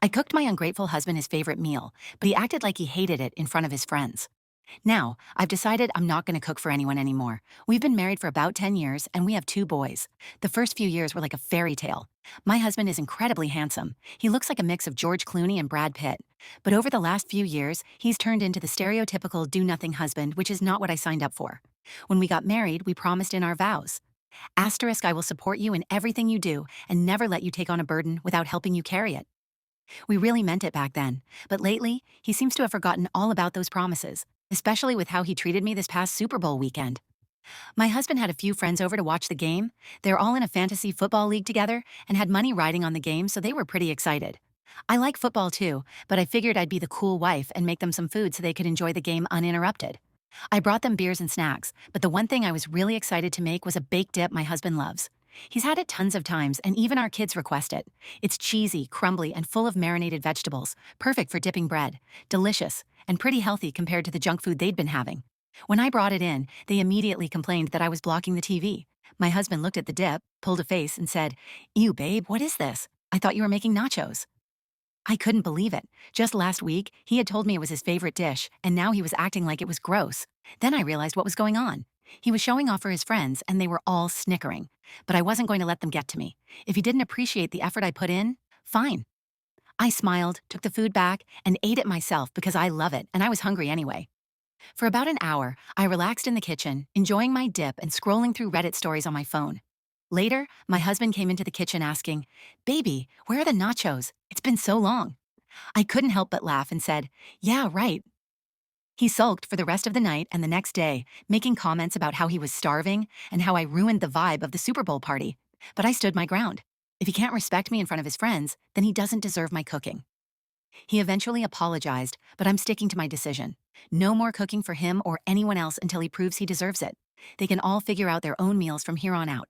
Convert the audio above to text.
I cooked my ungrateful husband his favorite meal, but he acted like he hated it in front of his friends. Now, I've decided I'm not going to cook for anyone anymore. We've been married for about 10 years and we have two boys. The first few years were like a fairy tale. My husband is incredibly handsome. He looks like a mix of George Clooney and Brad Pitt. But over the last few years, he's turned into the stereotypical do-nothing husband, which is not what I signed up for. When we got married, we promised in our vows. Asterisk, I will support you in everything you do and never let you take on a burden without helping you carry it. We really meant it back then, but lately, he seems to have forgotten all about those promises, especially with how he treated me this past Super Bowl weekend. My husband had a few friends over to watch the game. They're all in a fantasy football league together and had money riding on the game, so they were pretty excited. I like football too, but I figured I'd be the cool wife and make them some food so they could enjoy the game uninterrupted. I brought them beers and snacks, but the one thing I was really excited to make was a baked dip my husband loves. He's had it tons of times, and even our kids request it. It's cheesy, crumbly, and full of marinated vegetables, perfect for dipping bread, delicious, and pretty healthy compared to the junk food they'd been having. When I brought it in, they immediately complained that I was blocking the TV. My husband looked at the dip, pulled a face, and said, "Ew, babe, what is this? I thought you were making nachos." I couldn't believe it. Just last week, he had told me it was his favorite dish, and now he was acting like it was gross. Then I realized what was going on. He was showing off for his friends, and they were all snickering. But I wasn't going to let them get to me. If he didn't appreciate the effort I put in, fine. I smiled, took the food back, and ate it myself because I love it, and I was hungry anyway. For about an hour, I relaxed in the kitchen, enjoying my dip and scrolling through Reddit stories on my phone. Later, my husband came into the kitchen asking, "Baby, where are the nachos? It's been so long." I couldn't help but laugh and said, "Yeah, right." He sulked for the rest of the night and the next day, making comments about how he was starving and how I ruined the vibe of the Super Bowl party. But I stood my ground. If he can't respect me in front of his friends, then he doesn't deserve my cooking. He eventually apologized, but I'm sticking to my decision. No more cooking for him or anyone else until he proves he deserves it. They can all figure out their own meals from here on out.